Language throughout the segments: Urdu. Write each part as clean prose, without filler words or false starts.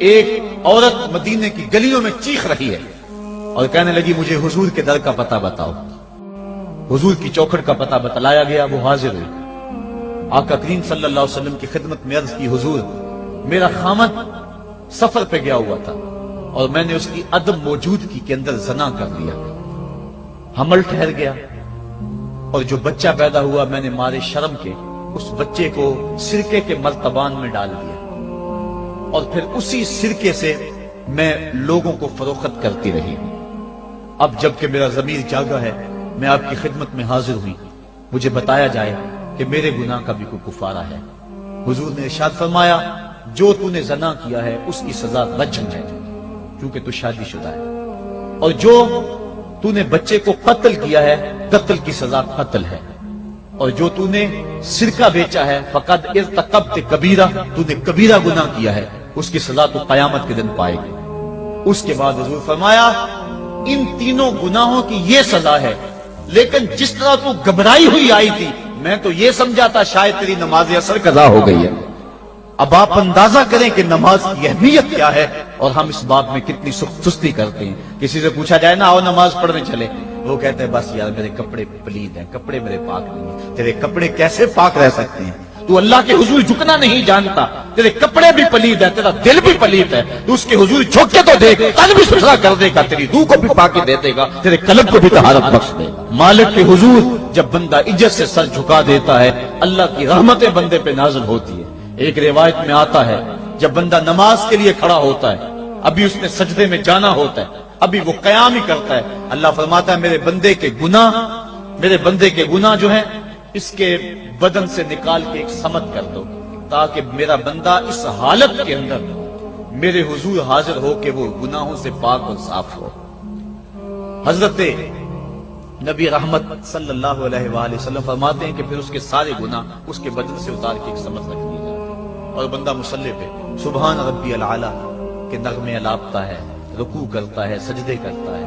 ایک عورت مدینے کی گلیوں میں چیخ رہی ہے اور کہنے لگی مجھے حضور کے در کا پتہ بتاؤ۔ حضور کی چوکھٹ کا پتہ بتلایا گیا، وہ حاضر ہوئی۔ آقا کریم صلی اللہ علیہ وسلم کی خدمت میں عرض کی حضور میرا خامد سفر پہ گیا ہوا تھا اور میں نے اس کی عدم موجودگی کے اندر زنا کر دیا، حمل ٹھہر گیا اور جو بچہ پیدا ہوا میں نے مارے شرم کے اس بچے کو سرکے کے مرتبان میں ڈال دیا اور پھر اسی سرکے سے میں لوگوں کو فروخت کرتی رہی۔ اب جب کہ میرا ضمیر جاگا ہے میں آپ کی خدمت میں حاضر ہوئی، مجھے بتایا جائے کہ میرے گناہ کا بھی کوئی کفارہ ہے۔ حضور نے ارشاد فرمایا جو تو نے زنا کیا ہے اس کی سزا رجم ہے کیونکہ تو شادی شدہ ہے، اور جو تو نے بچے کو قتل کیا ہے قتل کی سزا قتل ہے، اور جو تو نے سرکہ بیچا ہے فقد ارتکبت کبیرہ، تو نے کبیرہ گناہ کیا ہے، اس کی سزا تو قیامت کے دن پائے گی۔ اس کے بعد حضور فرمایا ان تینوں گناہوں کی یہ سزا ہے، لیکن جس طرح تو گھبرائی ہوئی آئی تھی میں تو یہ سمجھا تھا شاید تیری نماز اثر قضا ہو گئی ہے۔ اب آپ اندازہ کریں کہ نماز کی اہمیت کیا ہے اور ہم اس بات میں کتنی سستی کرتے ہیں۔ کسی سے پوچھا جائے نا آؤ نماز پڑھنے چلے، وہ کہتے ہیں بس یار میرے کپڑے پلید ہیں، کپڑے میرے پاک نہیں ہیں۔ تیرے کپڑے کیسے پاک رہ سکتے ہیں؟ تو اللہ کے حضور جھکنا نہیں جانتا، تیرے کپڑے بھی پلید ہیں، تیرا دل بھی پلید ہے، تو اس کے حضور جھک کے تو دیکھ، قلب بھی ستھرا کر دے گا، تیری روح کو بھی پاکی دے دے گا، تیرے قلب کو بھی طہارت بخش دے گا۔ مالک کے حضور جب بندہ عزت سے سر جھکا دیتا ہے اللہ کی رحمتیں بندے پہ نازل ہوتی ہے۔ ایک روایت میں آتا ہے جب بندہ نماز کے لیے کھڑا ہوتا ہے ابھی اس نے سجدے میں جانا ہوتا ہے، ابھی وہ قیام ہی کرتا ہے، اللہ فرماتا ہے میرے بندے کے گناہ جو ہیں اس کے بدن سے نکال کے ایک سمت کر دو تاکہ میرا بندہ اس حالت کے اندر میرے حضور حاضر ہو کہ وہ گناہوں سے پاک اور صاف ہو۔ حضرت نبی رحمت صلی اللہ علیہ وآلہ وسلم فرماتے ہیں کہ پھر اس کے سارے گناہ اس کے بدن سے اتار کے ایک سمت رکھ دی جاتی اور بندہ مصلی پہ سبحان ربی العالی کے نغمے الاپتا ہے، رکوع کرتا ہے، سجدے کرتا ہے۔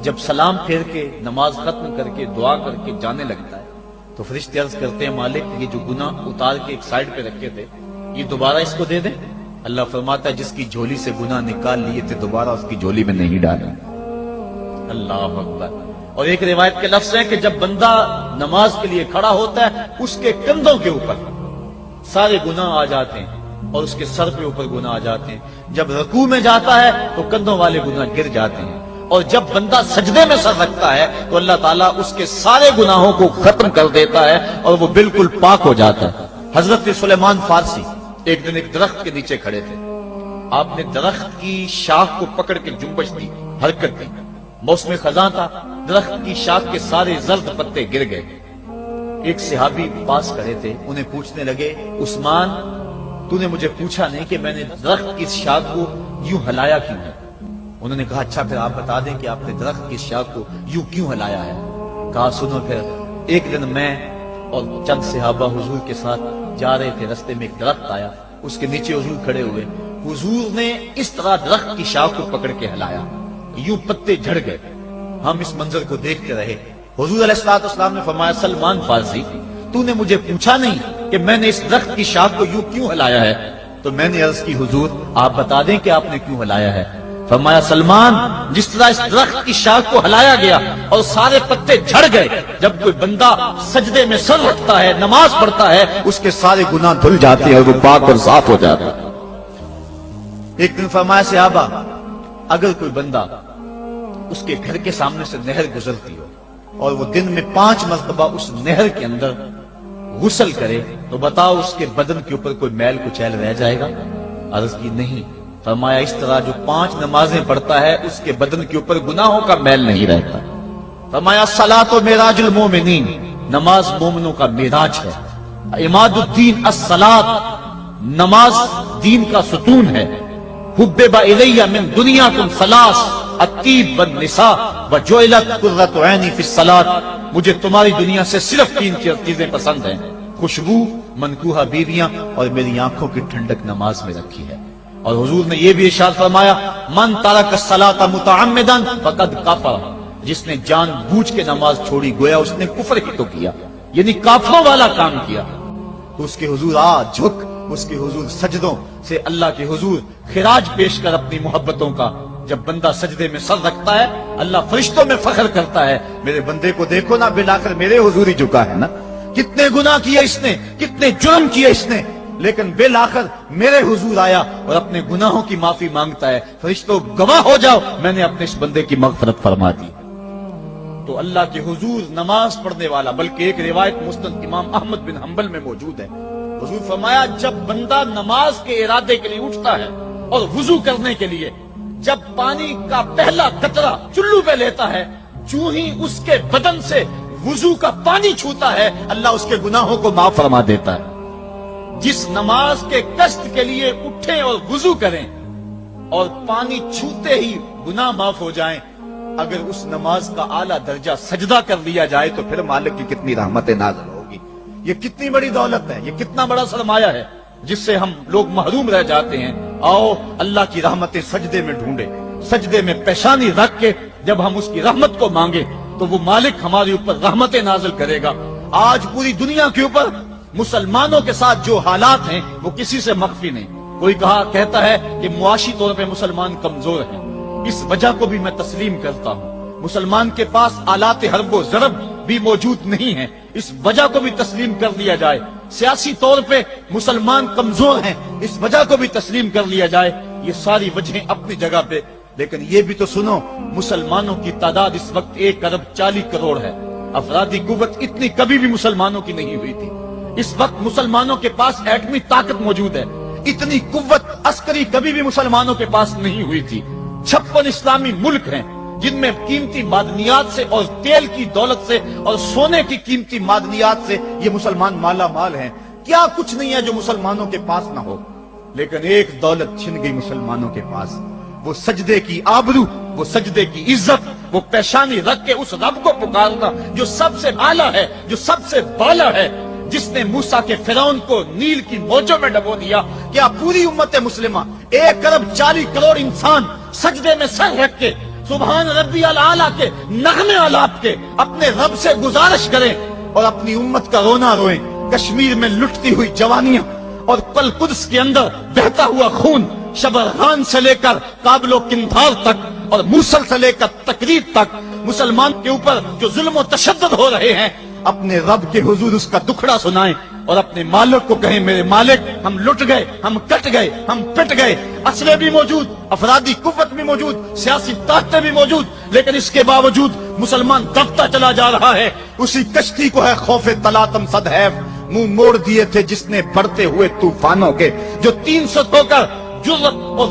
جب سلام پھیر کے نماز ختم کر کے دعا کر کے جانے لگتا ہے تو فرشتے عرض کرتے ہیں مالک یہ جو گناہ اتار کے ایک سائیڈ پہ رکھے تھے یہ دوبارہ اس کو دے دیں۔ اللہ فرماتا ہے جس کی جھولی سے گناہ نکال لیے تھے دوبارہ اس کی جھولی میں نہیں ڈالیں۔ اللہ اکبر۔ اور ایک روایت کے لفظ ہے کہ جب بندہ نماز کے لیے کھڑا ہوتا ہے اس کے کندھوں کے اوپر سارے گناہ آ جاتے ہیں اور اس کے سر کے اوپر گناہ آ جاتے ہیں، جب رکوع میں جاتا ہے تو کندھوں والے گناہ گر جاتے ہیں، اور جب بندہ سجدے میں سر رکھتا ہے تو اللہ تعالیٰ اس کے سارے گناہوں کو ختم کر دیتا ہے اور وہ بالکل پاک ہو جاتا ہے۔ حضرت سلیمان فارسی ایک دن ایک درخت کے نیچے کھڑے تھے، آپ نے درخت کی شاخ کو پکڑ کے جنبش دی، حرکت دی، موسم خزاں تھا، درخت کی شاخ کے سارے زرد پتے گر گئے۔ ایک صحابی پاس کھڑے تھے، انہیں پوچھنے لگے عثمان تو نے مجھے پوچھا نہیں کہ میں نے درخت کی شاخ کو یوں ہلایا کیوں ہے؟ انہوں نے کہا اچھا پھر آپ بتا دیں کہ آپ نے درخت کی شاخ کو یوں کیوں ہلایا ہے؟ کہا سنو پھر ایک دن میں اور چند صحابہ حضور کے ساتھ جا رہے تھے، رستے میں ایک درخت آیا، اس کے نیچے حضور کھڑے ہوئے، حضور نے اس طرح درخت کی شاخ کو پکڑ کے ہلایا، یوں پتے جھڑ گئے، ہم اس منظر کو دیکھتے رہے۔ حضور علیہ الصلوۃ والسلام نے فرمایا سلمان فارسی تو نے مجھے پوچھا نہیں کہ میں نے اس درخت کی شاخ کو یوں کیوں ہلایا ہے؟ تو میں نے عرض کی حضور آپ بتا دیں کہ آپ نے کیوں ہلایا ہے؟ فرمایا سلمان جس طرح اس درخت کی شاخ کو ہلایا گیا اور سارے پتے جھڑ گئے، جب کوئی بندہ سجدے میں سر رکھتا ہے نماز پڑھتا ہے اس کے سارے گناہ دھل جاتے ہیں اور وہ پاک اور صاف ہو جاتا ہے۔ ایک دن فرمایا صحابہ اگر کوئی بندہ اس کے گھر کے سامنے سے نہر گزرتی ہو اور وہ دن میں 5 مرتبہ اس نہر کے اندر غسل کرے تو بتاؤ اس کے بدن کے اوپر کوئی میل کچیل رہ جائے گا؟ عرض کی نہیں۔ فرمایا اس طرح جو 5 نمازیں پڑھتا ہے اس کے بدن کے اوپر گناہوں کا میل نہیں رہتا۔ فرمایا الصلاۃ معراج المومنین، نماز مومنوں کا معراج ہے۔ عماد الدین الصلاۃ، نماز دین کا ستون ہے۔ حبب الی من دنیاکم ثلاث، الطیب والنساء وجعلت قرۃ عینی فی الصلاۃ، مجھے تمہاری دنیا سے صرف 3 چیزیں پسند ہیں، خوشبو، منکوحہ بیویاں اور میری آنکھوں کی ٹھنڈک نماز میں رکھی ہے۔ اور حضور نے یہ بھی ارشاد فرمایا من ترک الصلاۃ متعمدا فقد کفر، جس نے جان بوجھ کے نماز چھوڑی گویا اس نے کفر ہی تو کیا، یعنی کافروں والا کام کیا۔ تو اس کے حضور جھک اس کے حضور سجدوں سے اللہ کے حضور خراج پیش کر اپنی محبتوں کا جب بندہ سجدے میں سر رکھتا ہے اللہ فرشتوں میں فخر کرتا ہے میرے بندے کو دیکھو نا بالآخر میرے حضور ہی جھکا ہے نا. کتنے گناہ کیے اس نے, کتنے جرم کیے اس نے, لیکن بالآخر میرے حضور آیا اور اپنے گناہوں کی معافی مانگتا ہے. فرشتوں گواہ ہو جاؤ میں نے اپنے اس بندے کی مغفرت فرما دی. تو اللہ کے حضور نماز پڑھنے والا, بلکہ ایک روایت مسند امام احمد بن حنبل میں موجود ہے, حضور فرمایا جب بندہ نماز کے ارادے کے لیے اٹھتا ہے اور وضو کرنے کے لیے جب پانی کا پہلا قطرہ چلو پہ لیتا ہے جو ہی اس کے بدن سے وضو کا پانی چھوتا ہے اللہ اس کے گناہوں کو معاف فرما دیتا ہے. جس نماز کے قصد کے لیے اٹھیں اور وضو کریں اور پانی چھوتے ہی گناہ معاف ہو جائیں, اگر اس نماز کا اعلیٰ درجہ سجدہ کر لیا جائے تو پھر مالک کی کتنی رحمت نازل ہوگی. یہ کتنی بڑی دولت ہے, یہ کتنا بڑا سرمایہ ہے جس سے ہم لوگ محروم رہ جاتے ہیں. آؤ اللہ کی رحمتیں سجدے میں ڈھونڈے, سجدے میں پیشانی رکھ کے جب ہم اس کی رحمت کو مانگے تو وہ مالک ہمارے اوپر رحمتیں نازل کرے گا. آج پوری دنیا کے اوپر مسلمانوں کے ساتھ جو حالات ہیں وہ کسی سے مخفی نہیں. کوئی کہتا ہے کہ معاشی طور پہ مسلمان کمزور ہیں, اس وجہ کو بھی میں تسلیم کرتا ہوں. مسلمان کے پاس آلات حرب و ضرب بھی موجود نہیں ہیں, اس وجہ کو بھی تسلیم کر لیا جائے. سیاسی طور پہ مسلمان کمزور ہیں, اس وجہ کو بھی تسلیم کر لیا جائے. یہ ساری وجہیں اپنی جگہ پہ, لیکن یہ بھی تو سنو مسلمانوں کی تعداد اس وقت 1 ارب 40 کروڑ ہے. افرادی قوت اتنی کبھی بھی مسلمانوں کی نہیں ہوئی تھی. اس وقت مسلمانوں کے پاس ایٹمی طاقت موجود ہے, اتنی قوت عسکری کبھی بھی مسلمانوں کے پاس نہیں ہوئی تھی. 56 اسلامی ملک ہیں جن میں قیمتی معدنیات سے اور تیل کی دولت سے اور سونے کی قیمتی معدنیات سے یہ مسلمان مالا مال ہیں. کیا کچھ نہیں ہے جو مسلمانوں کے پاس نہ ہو, لیکن ایک دولت چھن گئی مسلمانوں کے پاس, وہ سجدے کی آبرو, وہ سجدے کی عزت, وہ پیشانی رکھ کے اس رب کو پکارنا جو سب سے اعلیٰ ہے, جو سب سے بالا ہے, جس نے موسیٰ کے فرعون کو نیل کی موجوں میں ڈبو دیا. کیا پوری امت مسلمہ 1 ارب 40 کروڑ انسان سجدے میں سر رکھ کے سبحان ربی الاعلیٰ کے نغمے آلات کے اپنے رب سے گزارش کریں اور اپنی امت کا رونا روئیں. کشمیر میں لٹتی ہوئی جوانیاں اور کل قدس کے اندر بہتا ہوا خون, شبرغان سے لے کر کابل و قندھار تک اور موصل سے لے کر تکریت تک مسلمان کے اوپر جو ظلم و تشدد ہو رہے ہیں, اپنے رب کے حضور اس کا دکھڑا سنائیں اور اپنے مالک کو کہیں میرے مالک ہم لٹ گئے, ہم کٹ گئے, ہم پٹ گئے. اسلحے بھی موجود, افرادی قوت بھی موجود, سیاسی طاقتیں بھی موجود, لیکن اس کے باوجود مسلمان دبتا چلا جا رہا ہے. اسی کشتی کو ہے خوف تلاتم صد ہے منہ موڑ دیے تھے جس نے بڑھتے ہوئے طوفانوں کے, جو 300 ہو کر جرأت اور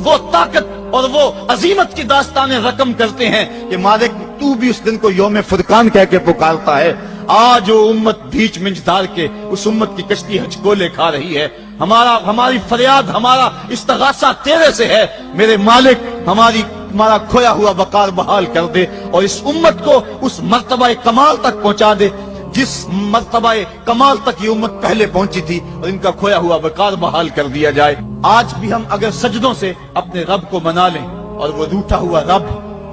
وہ طاقت اور وہ عظیمت کی داستانیں رقم کرتے ہیں کہ مالک تو بھی اس دن کو یوم فرقان کہہ کے پکارتا ہے. آج وہ امت بھیچ منجدار کے اس امت کی کشتی ہچکولے کھا رہی ہے. ہماری فریاد, ہمارا استغاثہ تیرے سے ہے میرے مالک, ہمارا کھویا ہوا وقار بحال کر دے اور اس امت کو اس مرتبہ کمال تک پہنچا دے جس مرتبہ کمال تک یہ امت پہلے پہنچی تھی, اور ان کا کھویا ہوا وقار بحال کر دیا جائے. آج بھی ہم اگر سجدوں سے اپنے رب کو منا لیں اور وہ روٹھا ہوا رب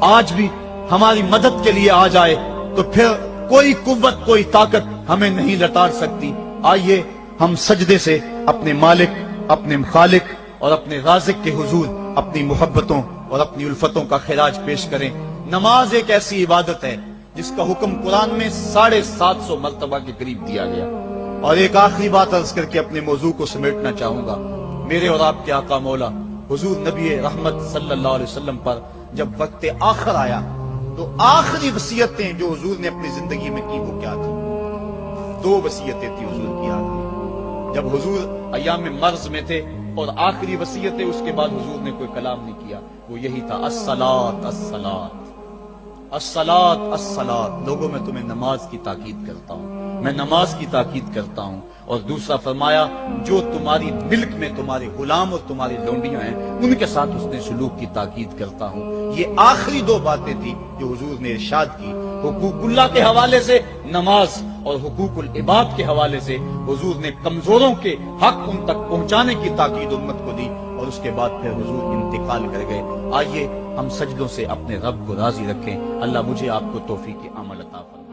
آج بھی ہماری مدد کے لیے آ جائے تو پھر کوئی قوت, کوئی طاقت ہمیں نہیں لتاڑ سکتی. آئیے ہم سجدے سے اپنے مالک, اپنے خالق اور اپنے رازق کے حضور اپنی محبتوں اور اپنی الفتوں کا خراج پیش کریں. نماز ایک ایسی عبادت ہے جس کا حکم قرآن میں 750 مرتبہ کے قریب دیا گیا. اور ایک آخری بات عرض کر کے اپنے موضوع کو سمیٹنا چاہوں گا. میرے اور آپ کے آقا مولا حضور نبی رحمت صلی اللہ علیہ وسلم پر جب وقت آخر آیا تو آخری وصیتیں جو حضور نے اپنی زندگی میں کی وہ کیا تھی؟ 2 وصیتیں تھی حضور کی آخری. جب حضور ایام مرض میں تھے اور آخری وصیتیں, اس کے بعد حضور نے کوئی کلام نہیں کیا, وہ یہی تھا الصلاۃ الصلاۃ الصلاۃ الصلاۃ. لوگوں میں تمہیں نماز کی تاکید کرتا ہوں, میں نماز کی تاکید کرتا ہوں. اور دوسرا فرمایا جو تمہاری ملک میں تمہارے غلام اور تمہاری لونڈیاں ہیں ان کے ساتھ اس نے سلوک کی تاکید کرتا ہوں. یہ آخری 2 باتیں تھی جو حضور نے ارشاد کی. حقوق اللہ کے حوالے سے نماز اور حقوق العباد کے حوالے سے حضور نے کمزوروں کے حق ان تک پہنچانے کی تاکید امت کو دی, اور اس کے بعد پھر حضور انتقال کر گئے. آئیے ہم سجدوں سے اپنے رب کو راضی رکھیں. اللہ مجھے آپ کو توفیق عمل عطا فرمائے.